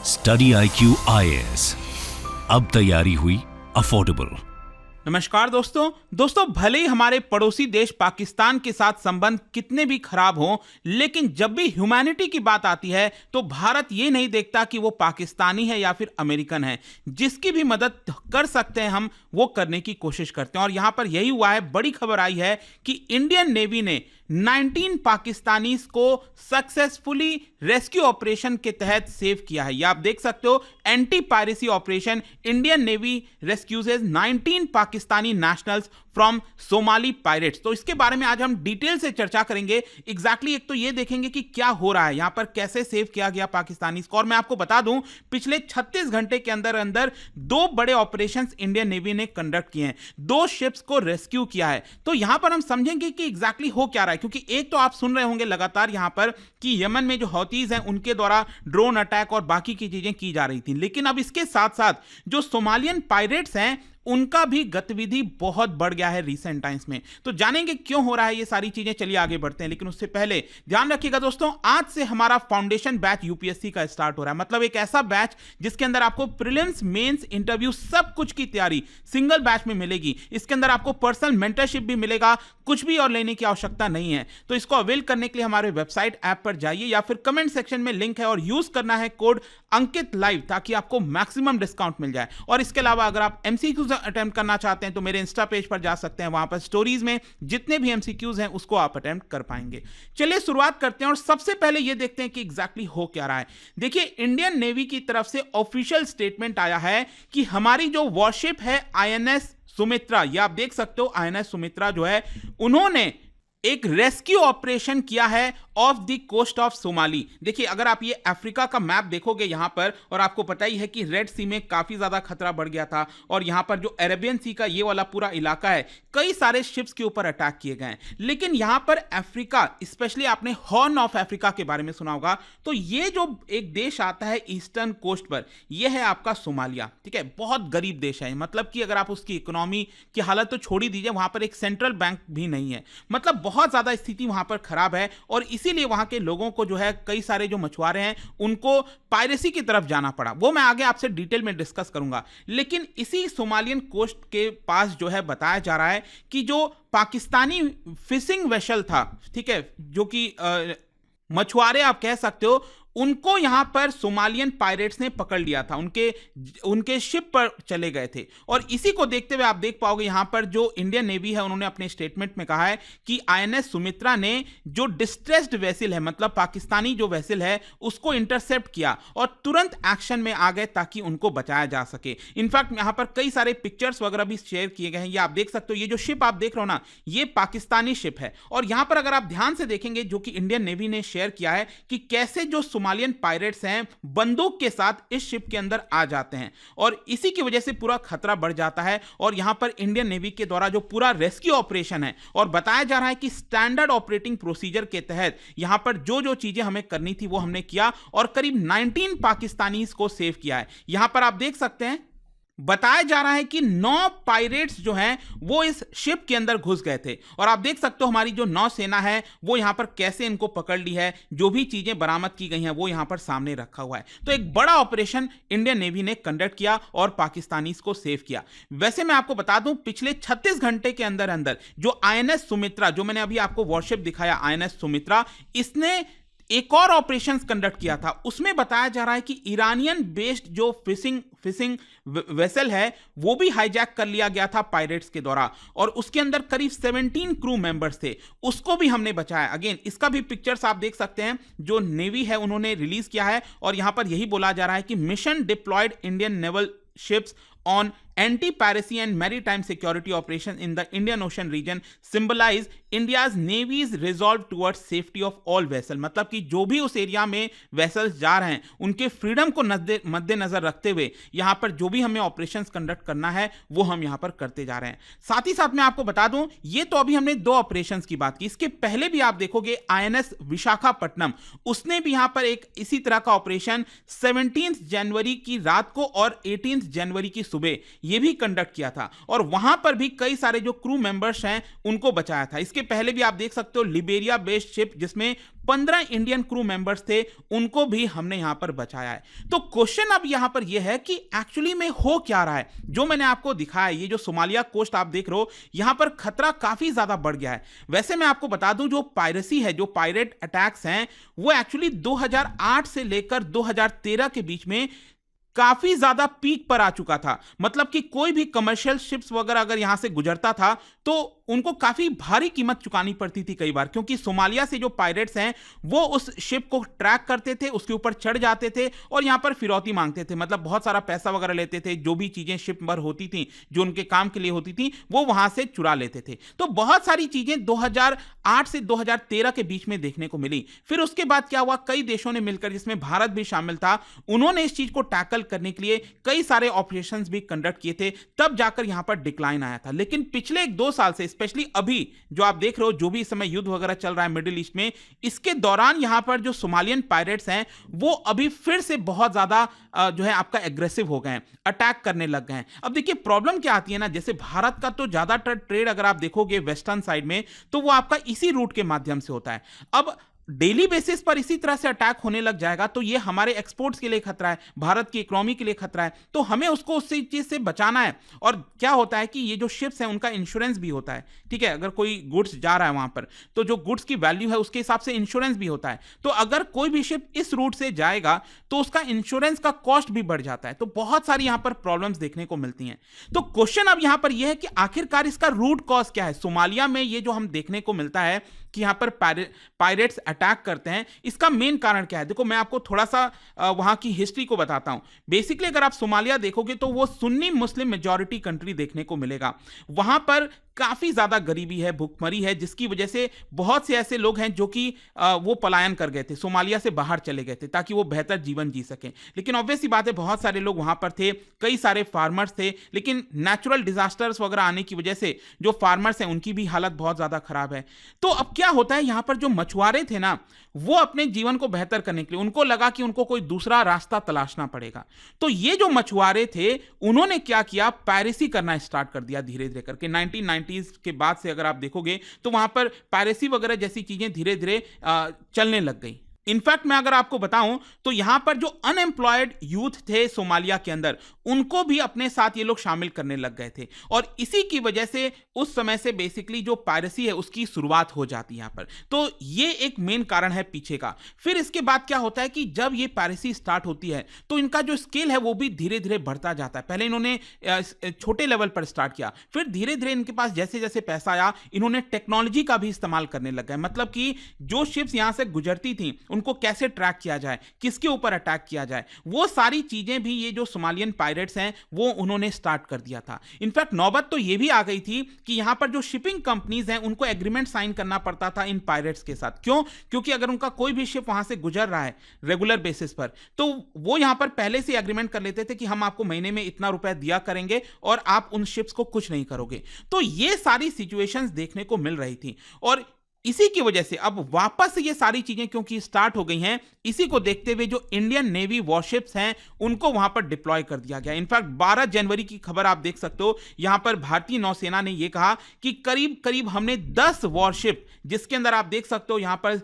Study IQ IAS, अब तैयारी हुई अफोर्डेबल। नमस्कार दोस्तों भले ही हमारे पड़ोसी देश पाकिस्तान के साथ संबंध कितने भी खराब हों, लेकिन जब भी ह्यूमैनिटी की बात आती है तो भारत ये नहीं देखता कि वो पाकिस्तानी है या फिर अमेरिकन है। जिसकी भी मदद कर सकते हैं हम वो करने की कोशिश करते हैं। और यहां पर यही हुआ है, बड़ी खबर आई है कि इंडियन नेवी ने 19 पाकिस्तानीज को सक्सेसफुली रेस्क्यू ऑपरेशन के तहत सेव किया है। ये आप देख सकते हो, anti piracy operation, Indian navy rescues 19 Pakistani nationals from Somali pirates. तो इसके बारे में आज हम डिटेल से चर्चा करेंगे। एग्जैक्टली एक तो ये देखेंगे कि क्या हो रहा है, यहां पर कैसे सेव किया गया पाकिस्तानीज को। और मैं आपको बता दूं, पिछले 36 घंटे के अंदर अंदर 2 बड़े ऑपरेशंस इंडियन नेवी ने कंडक्ट किए हैं, 2 शिप्स को रेस्क्यू किया है। तो यहां पर हम समझेंगे कि एग्जैक्टली हो क्या रहा है, क्योंकि एक तो आप सुन रहे होंगे लगातार यहां पर कि यमन में जो हौतीज हैं उनके द्वारा ड्रोन अटैक और बाकी की चीजें की जा रही थी, लेकिन अब इसके साथ साथ जो सोमालियन पायरेट्स हैं उनका भी गतिविधि बहुत बढ़ गया है रिसेंट टाइम्स में। तो जानेंगे क्यों हो रहा है ये सारी चीजें। चलिए आगे बढ़ते हैं, लेकिन उससे पहले ध्यान रखिएगा दोस्तों, आज से हमारा फाउंडेशन बैच यूपीएससी का स्टार्ट हो रहा है। मतलब एक ऐसा बैच जिसके अंदर आपको प्रीलिम्स, मेंस, इंटरव्यू सब कुछ की तैयारी सिंगल बैच में मिलेगी। इसके अंदर आपको पर्सनल मेंटरशिप भी मिलेगा, कुछ भी और लेने की आवश्यकता नहीं है। तो इसको अवेल करने के लिए हमारे वेबसाइट ऐप पर जाइए या फिर कमेंट सेक्शन में लिंक है और यूज करना है कोड अंकित लाइव, ताकि आपको मैक्सिमम डिस्काउंट मिल जाए। और इसके अलावा अगर आप एमसीक्यूज अटेम्प्ट करना चाहते हैं तो मेरे इंस्टा पेज पर जा सकते हैं, वहां पर स्टोरीज में जितने भी एमसीक्यूज हैं उसको आप अटेम्प्ट कर पाएंगे। चलिए शुरुआत करते हैं और सबसे पहले ये देखते हैं कि एग्जैक्टली हो क्या रहा है। देखिए, इंडियन नेवी की तरफ से ऑफिशियल स्टेटमेंट आया है कि हमारी जो वॉरशिप है INS सुमित्रा, ये आप देख सकते हो INS सुमित्रा जो है, उन्होंने एक रेस्क्यू ऑपरेशन किया है off the coast of Somali. देखिए, अगर आप ये अफ्रीका का मैप देखोगे यहां पर, और आपको पता ही है कि रेड सी में काफी ज्यादा खतरा बढ़ गया था, और यहां पर जो अरेबियन सी का ये वाला पूरा इलाका है, कई सारे शिप्स के ऊपर अटैक किए गए हैं। लेकिन यहां पर अफ्रीका, स्पेशली आपने हॉर्न ऑफ अफ्रीका के बारे में सुना होगा, तो ये जो एक देश आता है ईस्टर्न कोस्ट पर, यह है आपका सोमालिया। ठीक है, बहुत गरीब देश है। मतलब कि अगर आप उसकी इकोनॉमी की हालत तो छोड़ ही दीजिए, वहां पर एक सेंट्रल बैंक भी नहीं है। मतलब बहुत ज्यादा स्थिति वहां पर खराब है, और इसीलिए वहां के लोगों को जो है, कई सारे जो मछुआरे हैं उनको पायरेसी की तरफ जाना पड़ा। वो मैं आगे आपसे डिटेल में डिस्कस करूंगा। लेकिन इसी सोमालियन कोस्ट के पास जो है, बताया जा रहा है कि जो पाकिस्तानी फिशिंग वेसल था, ठीक है, जो कि मछुआरे आप कह सकते हो, उनको यहां पर सोमालियन पायरेट्स ने पकड़ लिया था, उनके शिप पर चले गए थे। और इसी को देखते हुए आप देख पाओगे यहां पर जो इंडियन नेवी है, उन्होंने अपने स्टेटमेंट में कहा है कि INS सुमित्रा ने जो डिस्ट्रेस्ड वेसल है, मतलब पाकिस्तानी जो वेसल है, उसको इंटरसेप्ट किया और तुरंत एक्शन में आ गए ताकि उनको बचाया जा सके। इनफैक्ट यहां पर कई सारे पिक्चर्स वगैरह भी शेयर किए गए हैं। ये आप देख सकते हो, ये जो शिप आप देख रहे हो ना, ये पाकिस्तानी शिप है। और यहां पर अगर आप ध्यान से देखेंगे, जो कि इंडियन नेवी ने शेयर किया है, कि कैसे जो सोमालियन पायरेट्स हैं बंदूक के साथ इस शिप के अंदर आ जाते हैं, और इसी की वजह से पूरा खतरा बढ़ जाता है। और यहां पर इंडियन नेवी के द्वारा जो पूरा रेस्क्यू ऑपरेशन है, और बताया जा रहा है कि स्टैंडर्ड ऑपरेटिंग प्रोसीजर के तहत यहां पर जो जो चीजें हमें करनी थी वो हमने किया, और करीब 19 पाकिस्तानीज को सेव किया है। यहां पर आप देख सकते हैं, बताया जा रहा है कि 9 पायरेट्स जो हैं वो इस शिप के अंदर घुस गए थे। और आप देख सकते हो हमारी जो नौसेना है वो यहां पर कैसे इनको पकड़ ली है, जो भी चीजें बरामद की गई हैं वो यहां पर सामने रखा हुआ है। तो एक बड़ा ऑपरेशन इंडियन नेवी ने कंडक्ट किया और पाकिस्तानीज को सेव किया। वैसे मैं आपको बता दूं, पिछले 36 घंटे के अंदर अंदर जो INS सुमित्रा, जो मैंने अभी आपको वॉरशिप दिखाया INS सुमित्रा, इसने एक और ऑपरेशन कंडक्ट किया था। उसमें बताया जा रहा है कि ईरानियन बेस्ड जो फिशिंग वेसल है वो भी हाईजैक कर लिया गया था पायरेट्स के द्वारा, और उसके अंदर करीब 17 क्रू मेंबर्स थे, उसको भी हमने बचाया। अगेन इसका भी पिक्चर्स आप देख सकते हैं, जो नेवी है उन्होंने रिलीज किया है। और यहां पर यही बोला जा रहा है कि mission deployed Indian naval ships on anti-piracy and maritime security operations in the Indian Ocean region symbolize India's Navy's resolve towards safety of all vessels। मतलब कि जो भी उस एरिया में वेसल्स जा रहे हैं उनके फ्रीडम को मद्देनजर रखते हुए यहाँ पर जो भी हमें ऑपरेशंस कंडक्ट करना है वो हम यहाँ पर करते जा रहे हैं। साथ ही साथ मैं आपको बता दूं, ये तो अभी हमने 2 ऑपरेशंस की बात की, इसके पहले भी आप देखोगे INS विशाखापट्टनम, उसने भी यहाँ पर एक इसी तरह का ऑपरेशन 17 जनवरी की रात को और 18 जनवरी की सुबह ये भी कंडक्ट किया था और वहां पर भी कई सारे जो क्रू मेंबर्स हैं उनको बचाया था। इसके पहले भी आप देख सकते हो लिबेरिया बेस्ड शिप जिसमें 15 इंडियन क्रू मेंबर्स थे, उनको भी हमने यहां पर बचाया है। तो क्वेश्चन अब यहां पर यह है कि एक्चुअली में हो क्या रहा है। जो मैंने आपको दिखाया, ये जो सोमालिया कोस्ट आप देख रहे हो, यहां पर खतरा काफी ज्यादा बढ़ गया है। वैसे मैं आपको बता दूं, जो पायरेसी है, जो पायरेट अटैक्स हैं, वो एक्चुअली 2008 से लेकर 2013 के बीच में काफी ज्यादा पीक पर आ चुका था। मतलब कि कोई भी कमर्शियल शिप्स वगैरह अगर यहां से गुजरता था तो उनको काफी भारी कीमत चुकानी पड़ती थी कई बार, क्योंकि सोमालिया से जो पायरेट्स हैं वो उस शिप को ट्रैक करते थे, उसके ऊपर चढ़ जाते थे और यहां पर फिरौती मांगते थे। मतलब बहुत सारा पैसा वगैरह लेते थे, जो भी चीजें शिप पर होती थी जो उनके काम के लिए होती थी वो वहां से चुरा लेते थे। तो बहुत सारी चीजें 2008 से 2013 के बीच में देखने को मिली। फिर उसके बाद क्या हुआ, कई देशों ने मिलकर, जिसमें भारत भी शामिल था, उन्होंने इस चीज को टैकल करने के लिए कई सारे ऑपरेशंस भी कंडक्ट किए थे, तब जाकर यहां पर डिक्लाइन आया था। लेकिन पिछले 1-2 साल से, स्पेशली अभी जो आप देख रहे हो, जो भी इस समय युद्ध वगैरह चल रहा है मिडिल ईस्ट में, इसके दौरान यहां पर जो सोमालियन पायरेट्स हैं वो अभी फिर से बहुत ज्यादा जो है आपका एग्रेसिव हो गए हैं, अटैक करने लग गए हैं। अब देखिए प्रॉब्लम क्या आती है ना, जैसे भारत का तो ज्यादातर ट्रेड अगर आप देखोगे वेस्टर्न साइड में, तो वो आपका इसी रूट के माध्यम से होता है। अब डेली बेसिस पर इसी तरह से अटैक होने लग जाएगा तो ये हमारे एक्सपोर्ट्स के लिए खतरा है, भारत की इकोनॉमी के लिए खतरा है। तो हमें उसको उस चीज से बचाना है। और क्या होता है कि ये जो शिप्स हैं उनका इंश्योरेंस भी होता है, ठीक है। अगर कोई गुड्स जा रहा है वहां पर, तो जो गुड्स की वैल्यू है उसके हिसाब से इंश्योरेंस भी होता है। तो अगर कोई भी शिप इस रूट से जाएगा तो उसका इंश्योरेंस का कॉस्ट भी बढ़ जाता है। तो बहुत सारी यहां पर प्रॉब्लम्स देखने को मिलती हैं। तो क्वेश्चन अब यहां पर यह है कि आखिरकार इसका रूट कॉज क्या है। सोमालिया में ये जो हम देखने को मिलता है कि यहां पर पायरेट्स अटैक करते हैं, इसका मेन कारण क्या है। देखो मैं आपको थोड़ा सा वहां की हिस्ट्री को बताता हूं। बेसिकली अगर आप सोमालिया देखोगे तो वो सुन्नी मुस्लिम मेजॉरिटी कंट्री देखने को मिलेगा। वहां पर काफी ज्यादा गरीबी है, भुखमरी है, जिसकी वजह से बहुत से ऐसे लोग हैं जो कि वो पलायन कर गए थे, सोमालिया से बाहर चले गए थे ताकि वो बेहतर जीवन जी सकें। लेकिन ऑब्वियस सी बात है, बहुत सारे लोग वहां पर थे, कई सारे फार्मर्स थे, लेकिन नेचुरल डिजास्टर्स वगैरह आने की वजह से जो फार्मर्स हैं उनकी भी हालत बहुत ज्यादा खराब है। तो अब क्या होता है, यहां पर जो मछुआरे थे ना, वो अपने जीवन को बेहतर करने के लिए उनको लगा कि उनको कोई दूसरा रास्ता तलाशना पड़ेगा। तो ये जो मछुआरे थे उन्होंने क्या किया, पायरेसी करना स्टार्ट कर दिया धीरे धीरे करके। 1990s के बाद से अगर आप देखोगे तो वहां पर पायरेसी वगैरह जैसी चीजें धीरे धीरे चलने लग गई। इनफैक्ट मैं अगर आपको बताऊं तो यहां पर जो अनएम्प्लॉयड यूथ थे सोमालिया के अंदर, उनको भी अपने साथ ये लोग शामिल करने लग गए थे और इसी की वजह से उस समय से बेसिकली जो पायरेसी है उसकी शुरुआत हो जाती है यहां पर। तो ये एक मेन कारण है पीछे का। फिर इसके बाद क्या होता है कि जब ये पायरेसी स्टार्ट होती है तो इनका जो स्केल है वो भी धीरे धीरे बढ़ता जाता है। पहले इन्होंने छोटे लेवल पर स्टार्ट किया, फिर धीरे धीरे इनके पास जैसे जैसे पैसा आया इन्होंने टेक्नोलॉजी का भी इस्तेमाल करने लग गए। मतलब कि जो शिप्स यहां से गुजरती थी उनको कैसे ट्रैक किया जाए, किसके ऊपर अटैक किया जाए, वो सारी चीजें भी ये जो सोमालियन पायरेट्स हैं वो उन्होंने स्टार्ट कर दिया था। इनफैक्ट नौबत तो ये भी आ गई थी कि यहां पर जो शिपिंग कंपनीज हैं उनको एग्रीमेंट साइन करना पड़ता था इन पायरेट्स के साथ। क्यों? क्योंकि अगर उनका कोई भी शिप वहां से गुजर रहा है रेगुलर बेसिस पर, तो वो यहां पर पहले से एग्रीमेंट कर लेते थे कि हम आपको महीने में इतना रुपए दिया करेंगे और आप उन शिप्स को कुछ नहीं करोगे। तो ये सारी सिचुएशंस देखने को मिल रही थी और इसी की वजह से अब वापस ये सारी चीजें क्योंकि स्टार्ट हो गई हैं, इसी को देखते हुए जो इंडियन नेवी वॉरशिप्स हैं उनको वहां पर डिप्लॉय कर दिया गया। इनफैक्ट 12 जनवरी की खबर आप देख सकते हो, यहां पर भारतीय नौसेना ने यह कहा कि करीब करीब हमने 10 वॉरशिप, जिसके अंदर आप देख सकते हो यहां पर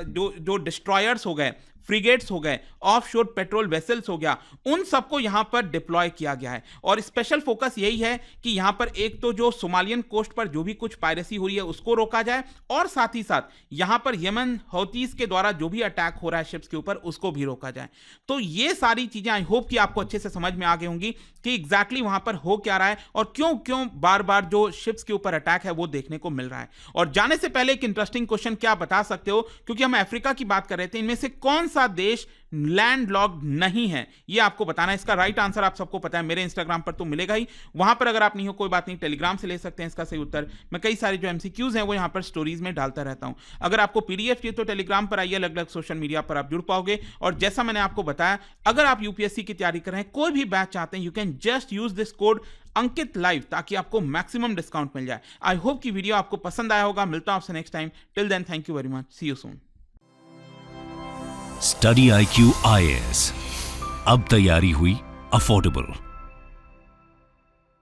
जो डिस्ट्रॉयर्स हो गए, फ्रिगेट्स हो गए, ऑफशोर पेट्रोल वेसल्स हो गया, उन सबको यहां पर डिप्लॉय किया गया है। और स्पेशल फोकस यही है कि यहां पर एक तो जो सोमालियन कोस्ट पर जो भी कुछ पायरेसी हो रही है उसको रोका जाए और साथ ही साथ यहां पर यमन हौतीस के द्वारा जो भी अटैक हो रहा है शिप्स के ऊपर उसको भी रोका जाए। तो ये सारी चीजें आई होप कि आपको अच्छे से समझ में आ गई होंगी कि एग्जैक्टली वहां पर हो क्या रहा है और क्यों क्यों बार बार जो शिप्स के ऊपर अटैक है वो देखने को मिल रहा है। और जाने से पहले एक इंटरेस्टिंग क्वेश्चन क्या बता सकते हो, क्योंकि हम अफ्रीका की बात कर रहे थे, इनमें से कौन सा देश लैंडलॉक्ड नहीं है, ये आपको बताना है। इसका राइट आंसर आप सबको पता है, मेरे इंस्टाग्राम पर तो मिलेगा ही, वहां पर अगर आप नहीं हो कोई बात नहीं, टेलीग्राम से ले सकते हैं इसका सही उत्तर। मैं कई सारे जो एमसीक्यूज हैं वो यहां पर स्टोरीज में डालता रहता हूं। अगर आपको पीडीएफ चाहिए तो टेलीग्राम पर आइए, अलग अलग सोशल मीडिया पर आप जुड़ पाओगे। और जैसा मैंने आपको बताया, अगर आप यूपीएससी की तैयारी कर रहे हैं, कोई भी बैच चाहते हैं, you can just use this code Ankit live ताकि आपको मैक्सिमम डिस्काउंट मिल जाए। आई होप कि वीडियो आपको पसंद आया होगा। मिलता हूं आपसे next time. Till then thank you very much, see you soon. Study IQ IAS, अब तैयारी हुई अफोर्डेबल।